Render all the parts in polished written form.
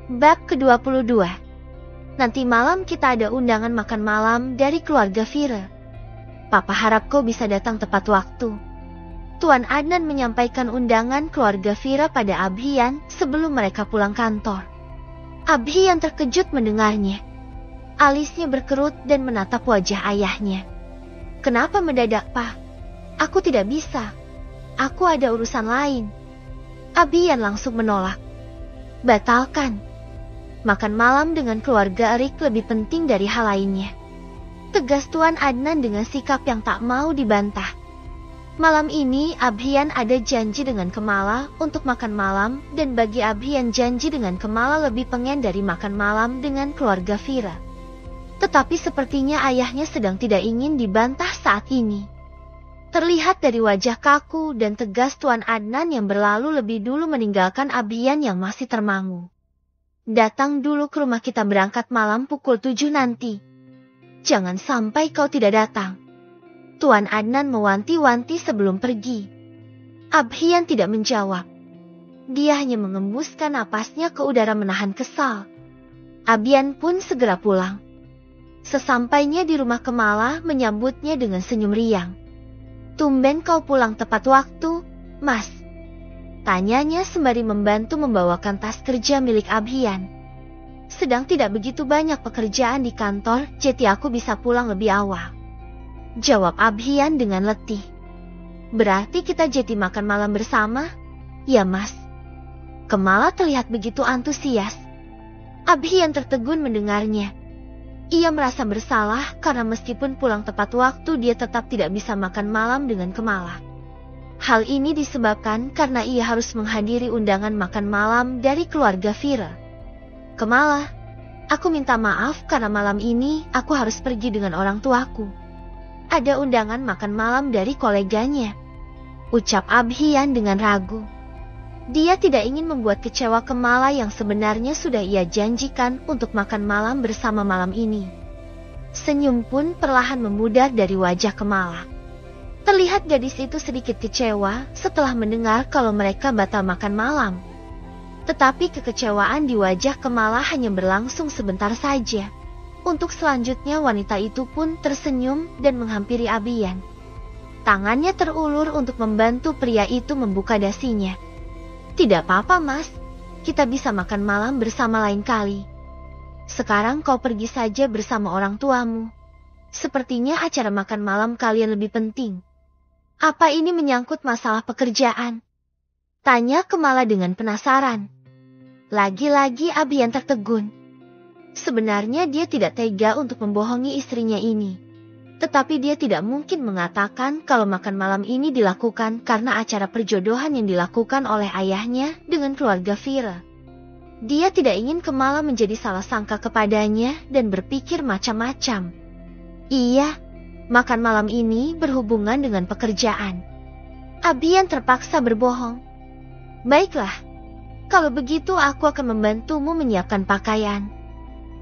Bab ke-22. Nanti malam kita ada undangan makan malam dari keluarga Vira. Papa harap kau bisa datang tepat waktu. Tuan Adnan menyampaikan undangan keluarga Vira pada Abhian sebelum mereka pulang kantor. Abhian terkejut mendengarnya. Alisnya berkerut dan menatap wajah ayahnya. Kenapa mendadak, Pak? Aku tidak bisa. Aku ada urusan lain. Abhian langsung menolak. Batalkan. Makan malam dengan keluarga Erik lebih penting dari hal lainnya. Tegas Tuan Adnan dengan sikap yang tak mau dibantah. Malam ini Abhian ada janji dengan Kemala untuk makan malam, dan bagi Abhian janji dengan Kemala lebih pengen dari makan malam dengan keluarga Vira. Tetapi sepertinya ayahnya sedang tidak ingin dibantah saat ini. Terlihat dari wajah kaku dan tegas Tuan Adnan yang berlalu lebih dulu meninggalkan Abhian yang masih termangu. Datang dulu ke rumah kita, berangkat malam pukul 7 nanti. Jangan sampai kau tidak datang. Tuan Adnan mewanti-wanti sebelum pergi. Abhian tidak menjawab. Dia hanya mengembuskan napasnya ke udara menahan kesal. Abhian pun segera pulang. Sesampainya di rumah Kemala menyambutnya dengan senyum riang. Tumben kau pulang tepat waktu, Mas. Tanyanya sembari membantu membawakan tas kerja milik Abhian. Sedang tidak begitu banyak pekerjaan di kantor, jadi aku bisa pulang lebih awal. Jawab Abhian dengan letih. Berarti kita jadi makan malam bersama? Ya, Mas. Kemala terlihat begitu antusias. Abhian tertegun mendengarnya. Ia merasa bersalah karena meskipun pulang tepat waktu dia tetap tidak bisa makan malam dengan Kemala. Hal ini disebabkan karena ia harus menghadiri undangan makan malam dari keluarga Vira. Kemala, aku minta maaf karena malam ini aku harus pergi dengan orang tuaku. Ada undangan makan malam dari koleganya, ucap Abhian dengan ragu. Dia tidak ingin membuat kecewa Kemala yang sebenarnya sudah ia janjikan untuk makan malam bersama malam ini. Senyum pun perlahan memudar dari wajah Kemala. Terlihat gadis itu sedikit kecewa setelah mendengar kalau mereka batal makan malam. Tetapi kekecewaan di wajah Kemala hanya berlangsung sebentar saja. Untuk selanjutnya wanita itu pun tersenyum dan menghampiri Abhian. Tangannya terulur untuk membantu pria itu membuka dasinya. Tidak apa-apa, Mas. Kita bisa makan malam bersama lain kali. Sekarang kau pergi saja bersama orang tuamu. Sepertinya acara makan malam kalian lebih penting. Apa ini menyangkut masalah pekerjaan? Tanya Kemala dengan penasaran. Lagi-lagi Abhian tertegun. Sebenarnya dia tidak tega untuk membohongi istrinya ini. Tetapi dia tidak mungkin mengatakan kalau makan malam ini dilakukan karena acara perjodohan yang dilakukan oleh ayahnya dengan keluarga Vira. Dia tidak ingin Kemala menjadi salah sangka kepadanya dan berpikir macam-macam. Iya. Makan malam ini berhubungan dengan pekerjaan. Abhian terpaksa berbohong. Baiklah, kalau begitu aku akan membantumu menyiapkan pakaian.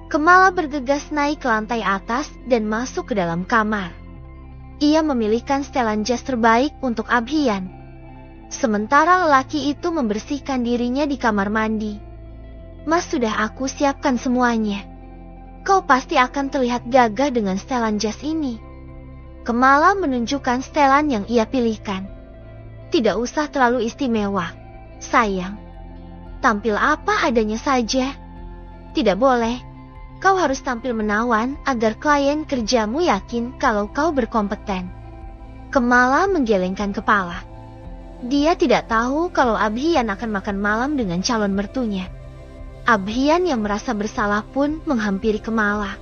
Kemala bergegas naik ke lantai atas dan masuk ke dalam kamar. Ia memilihkan setelan jas terbaik untuk Abhian. Sementara lelaki itu membersihkan dirinya di kamar mandi. Mas, sudah aku siapkan semuanya. Kau pasti akan terlihat gagah dengan setelan jas ini. Kemala menunjukkan setelan yang ia pilihkan. Tidak usah terlalu istimewa, sayang. Tampil apa adanya saja. Tidak boleh. Kau harus tampil menawan agar klien kerjamu yakin kalau kau berkompeten. Kemala menggelengkan kepala. Dia tidak tahu kalau Abhian akan makan malam dengan calon mertunya. Abhian yang merasa bersalah pun menghampiri Kemala.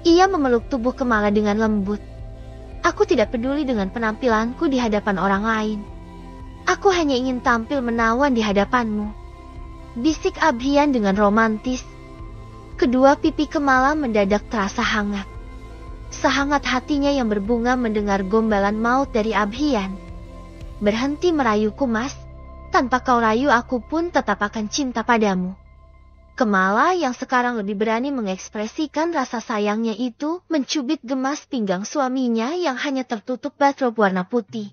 Ia memeluk tubuh Kemala dengan lembut. Aku tidak peduli dengan penampilanku di hadapan orang lain. Aku hanya ingin tampil menawan di hadapanmu. Bisik Abhian dengan romantis. Kedua pipi Kemala mendadak terasa hangat. Sehangat hatinya yang berbunga mendengar gombalan maut dari Abhian. Berhenti merayuku, Mas. Tanpa kau rayu aku pun tetap akan cinta padamu. Kemala yang sekarang lebih berani mengekspresikan rasa sayangnya itu mencubit gemas pinggang suaminya yang hanya tertutup batrop warna putih.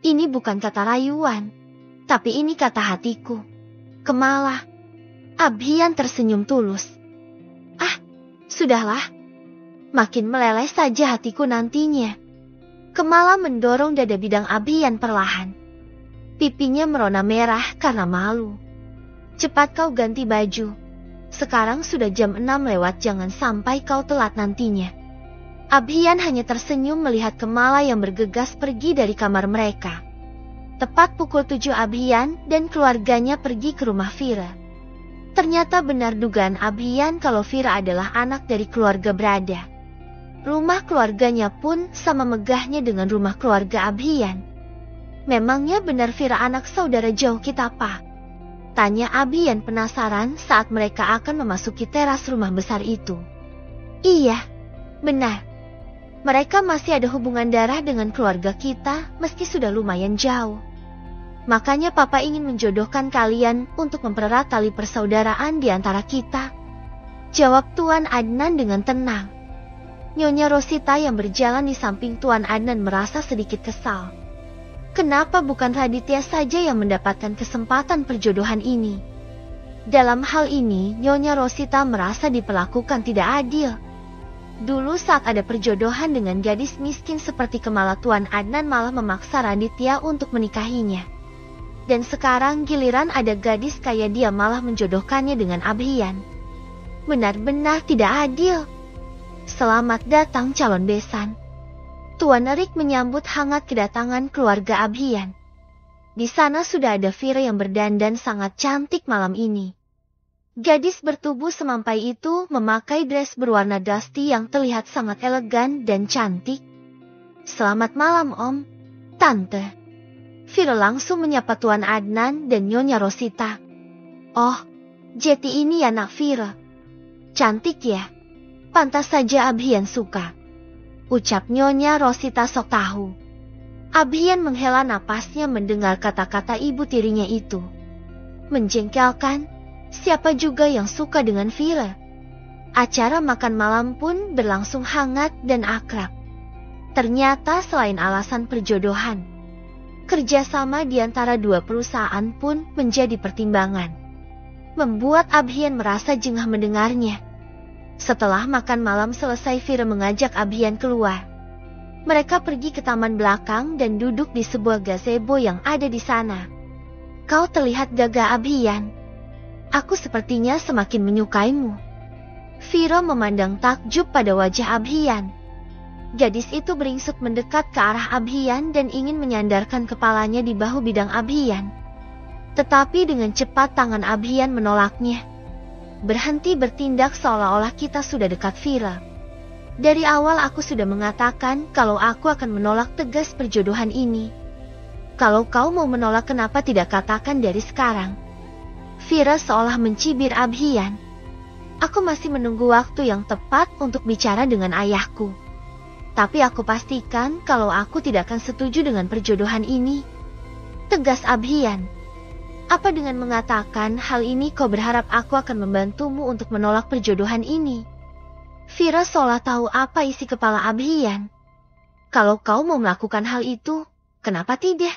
Ini bukan kata rayuan, tapi ini kata hatiku. Kemala, Abhian tersenyum tulus. Ah, sudahlah. Makin meleleh saja hatiku nantinya. Kemala mendorong dada bidang Abhian perlahan. Pipinya merona merah karena malu. Cepat kau ganti baju. Sekarang sudah jam 6 lewat, jangan sampai kau telat nantinya. Abhian hanya tersenyum melihat Kemala yang bergegas pergi dari kamar mereka. Tepat pukul 7 Abhian dan keluarganya pergi ke rumah Vira. Ternyata benar dugaan Abhian kalau Vira adalah anak dari keluarga berada. Rumah keluarganya pun sama megahnya dengan rumah keluarga Abhian. Memangnya benar Vira anak saudara jauh kita apa? Tanya Abhian penasaran saat mereka akan memasuki teras rumah besar itu. Iya, benar. Mereka masih ada hubungan darah dengan keluarga kita meski sudah lumayan jauh. Makanya Papa ingin menjodohkan kalian untuk mempererat tali persaudaraan di antara kita. Jawab Tuan Adnan dengan tenang. Nyonya Rosita yang berjalan di samping Tuan Adnan merasa sedikit kesal. Kenapa bukan Raditya saja yang mendapatkan kesempatan perjodohan ini? Dalam hal ini, Nyonya Rosita merasa diperlakukan tidak adil. Dulu saat ada perjodohan dengan gadis miskin seperti Kemala, Tuan Adnan malah memaksa Raditya untuk menikahinya. Dan sekarang giliran ada gadis kaya dia malah menjodohkannya dengan Abhian. Benar-benar tidak adil. Selamat datang calon besan. Tuan Erik menyambut hangat kedatangan keluarga Abhian. Di sana sudah ada Vira yang berdandan sangat cantik malam ini. Gadis bertubuh semampai itu memakai dress berwarna dusty yang terlihat sangat elegan dan cantik. Selamat malam Om, Tante. Vira langsung menyapa Tuan Adnan dan Nyonya Rosita. Oh, Jeti ini anak Vira. Cantik ya? Pantas saja Abhian suka. Ucap Nyonya Rosita sok tahu. Abhian menghela napasnya mendengar kata-kata ibu tirinya itu. Menjengkelkan. Siapa juga yang suka dengan Vira? Acara makan malam pun berlangsung hangat dan akrab. Ternyata selain alasan perjodohan, kerjasama di antara dua perusahaan pun menjadi pertimbangan. Membuat Abhian merasa jengah mendengarnya. Setelah makan malam selesai, Vira mengajak Abhian keluar. Mereka pergi ke taman belakang dan duduk di sebuah gazebo yang ada di sana. Kau terlihat gagah Abhian. Aku sepertinya semakin menyukaimu. Vira memandang takjub pada wajah Abhian. Gadis itu beringsut mendekat ke arah Abhian dan ingin menyandarkan kepalanya di bahu bidang Abhian. Tetapi dengan cepat tangan Abhian menolaknya. Berhenti bertindak seolah-olah kita sudah dekat Vira. Dari awal aku sudah mengatakan kalau aku akan menolak tegas perjodohan ini. Kalau kau mau menolak, kenapa tidak katakan dari sekarang? Vira seolah mencibir Abhian. Aku masih menunggu waktu yang tepat untuk bicara dengan ayahku. Tapi aku pastikan kalau aku tidak akan setuju dengan perjodohan ini. Tegas Abhian. Apa dengan mengatakan hal ini kau berharap aku akan membantumu untuk menolak perjodohan ini? Vira seolah tahu apa isi kepala Abhian. Kalau kau mau melakukan hal itu, kenapa tidak?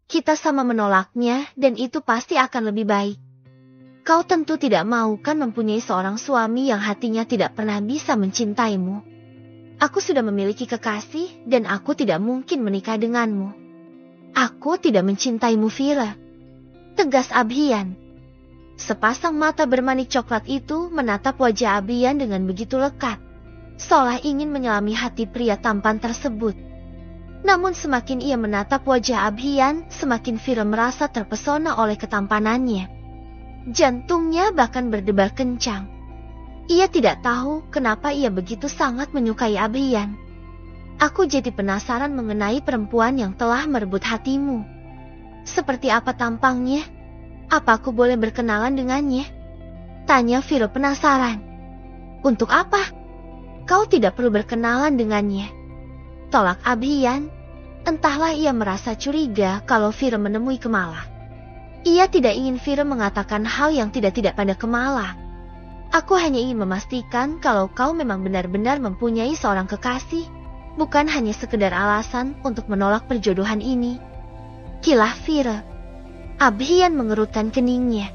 Kita sama menolaknya dan itu pasti akan lebih baik. Kau tentu tidak mau kan mempunyai seorang suami yang hatinya tidak pernah bisa mencintaimu. Aku sudah memiliki kekasih dan aku tidak mungkin menikah denganmu. Aku tidak mencintaimu, Vira. Tegas Abhian. Sepasang mata bermanik coklat itu menatap wajah Abhian dengan begitu lekat, seolah ingin menyelami hati pria tampan tersebut. Namun semakin ia menatap wajah Abhian, semakin Vira merasa terpesona oleh ketampanannya. Jantungnya bahkan berdebar kencang. Ia tidak tahu kenapa ia begitu sangat menyukai Abhian. Aku jadi penasaran mengenai perempuan yang telah merebut hatimu. Seperti apa tampangnya? Apa aku boleh berkenalan dengannya? Tanya Vira penasaran. Untuk apa? Kau tidak perlu berkenalan dengannya. Tolak Abhian. Entahlah ia merasa curiga kalau Vira menemui Kemala. Ia tidak ingin Vira mengatakan hal yang tidak pada Kemala. Aku hanya ingin memastikan kalau kau memang benar-benar mempunyai seorang kekasih, bukan hanya sekedar alasan untuk menolak perjodohan ini. Kilah Vira. Abhian mengerutkan keningnya.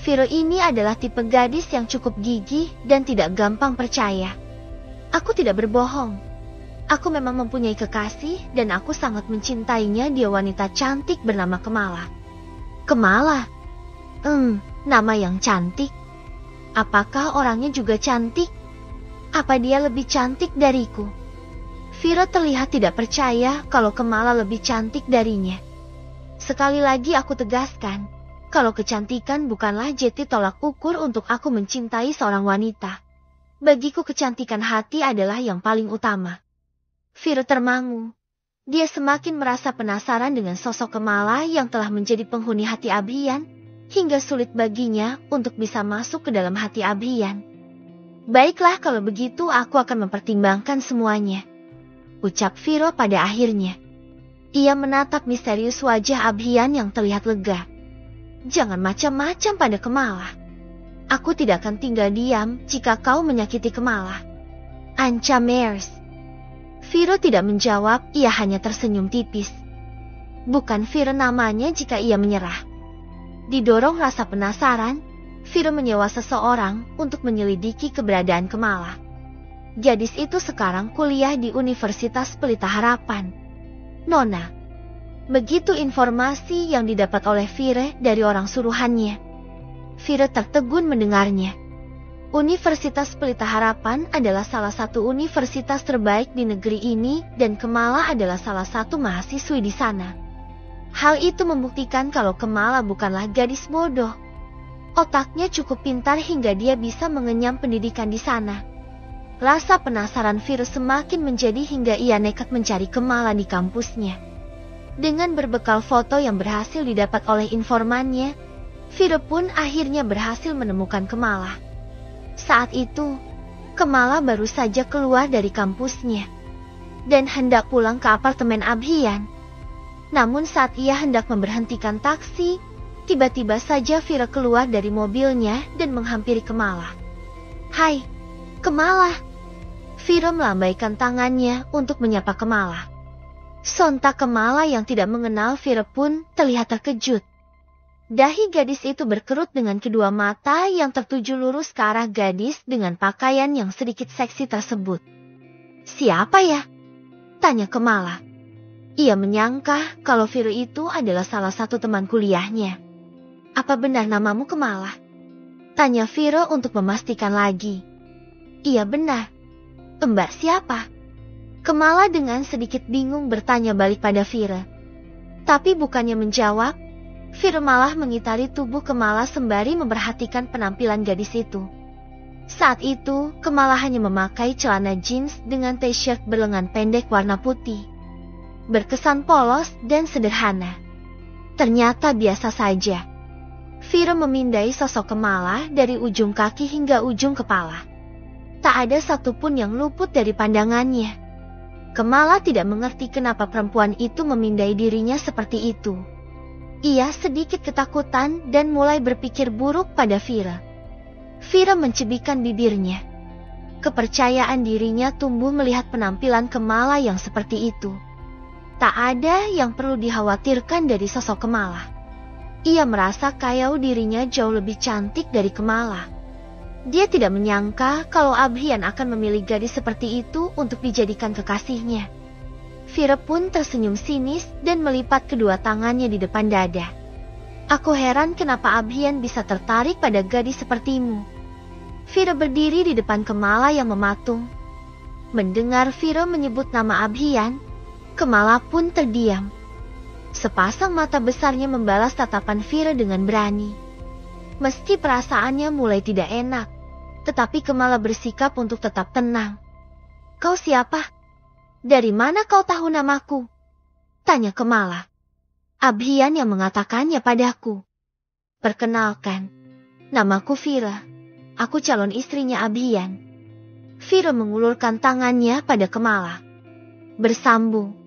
Viro ini adalah tipe gadis yang cukup gigih dan tidak gampang percaya. Aku tidak berbohong. Aku memang mempunyai kekasih dan aku sangat mencintainya. Dia wanita cantik bernama Kemala. Kemala? Nama yang cantik. Apakah orangnya juga cantik? Apa dia lebih cantik dariku? Viro terlihat tidak percaya kalau Kemala lebih cantik darinya. Sekali lagi aku tegaskan, kalau kecantikan bukanlah jadi tolak ukur untuk aku mencintai seorang wanita. Bagiku kecantikan hati adalah yang paling utama. Viro termangu. Dia semakin merasa penasaran dengan sosok Kemala yang telah menjadi penghuni hati Abhian, hingga sulit baginya untuk bisa masuk ke dalam hati Abhian. Baiklah kalau begitu aku akan mempertimbangkan semuanya, ucap Viro pada akhirnya. Ia menatap misterius wajah Abhian yang terlihat lega. Jangan macam-macam pada Kemala. Aku tidak akan tinggal diam jika kau menyakiti Kemala, ancam Mers. Viro tidak menjawab, ia hanya tersenyum tipis. Bukan Viro namanya jika ia menyerah. Didorong rasa penasaran, Viro menyewa seseorang untuk menyelidiki keberadaan Kemala. Gadis itu sekarang kuliah di Universitas Pelita Harapan. Nona. Begitu informasi yang didapat oleh Viro dari orang suruhannya. Viro tertegun mendengarnya. Universitas Pelita Harapan adalah salah satu universitas terbaik di negeri ini dan Kemala adalah salah satu mahasiswi di sana. Hal itu membuktikan kalau Kemala bukanlah gadis bodoh. Otaknya cukup pintar hingga dia bisa mengenyam pendidikan di sana. Rasa penasaran Viro semakin menjadi hingga ia nekat mencari Kemala di kampusnya. Dengan berbekal foto yang berhasil didapat oleh informannya, Viro pun akhirnya berhasil menemukan Kemala. Saat itu, Kemala baru saja keluar dari kampusnya dan hendak pulang ke apartemen Abhian. Namun saat ia hendak memberhentikan taksi, tiba-tiba saja Viro keluar dari mobilnya dan menghampiri Kemala. Hai, Kemala. Viro melambaikan tangannya untuk menyapa Kemala. Sontak Kemala yang tidak mengenal Viro pun terlihat terkejut. Dahi gadis itu berkerut dengan kedua mata yang tertuju lurus ke arah gadis dengan pakaian yang sedikit seksi tersebut. Siapa ya? Tanya Kemala. Ia menyangka kalau Viro itu adalah salah satu teman kuliahnya. Apa benar namamu Kemala? Tanya Viro untuk memastikan lagi. Iya benar. Mbak siapa? Kemala dengan sedikit bingung bertanya balik pada Viro. Tapi bukannya menjawab, Viro malah mengitari tubuh Kemala sembari memperhatikan penampilan gadis itu. Saat itu, Kemala hanya memakai celana jeans dengan t-shirt berlengan pendek warna putih. Berkesan polos dan sederhana. Ternyata biasa saja. Viro memindai sosok Kemala dari ujung kaki hingga ujung kepala. Tak ada satupun yang luput dari pandangannya. Kemala tidak mengerti kenapa perempuan itu memindai dirinya seperti itu. Ia sedikit ketakutan dan mulai berpikir buruk pada Viro. Viro mencibikkan bibirnya. Kepercayaan dirinya tumbuh melihat penampilan Kemala yang seperti itu. Tak ada yang perlu dikhawatirkan dari sosok Kemala. Ia merasa kayau dirinya jauh lebih cantik dari Kemala. Dia tidak menyangka kalau Abhian akan memilih gadis seperti itu untuk dijadikan kekasihnya. Viro pun tersenyum sinis dan melipat kedua tangannya di depan dada. Aku heran kenapa Abhian bisa tertarik pada gadis sepertimu. Viro berdiri di depan Kemala yang mematung. Mendengar Viro menyebut nama Abhian, Kemala pun terdiam. Sepasang mata besarnya membalas tatapan Viro dengan berani. Meski perasaannya mulai tidak enak, tetapi Kemala bersikap untuk tetap tenang. Kau siapa? Dari mana kau tahu namaku? Tanya Kemala. Abhian yang mengatakannya padaku. Perkenalkan, namaku Viro. Aku calon istrinya Abhian. Viro mengulurkan tangannya pada Kemala. Bersambung.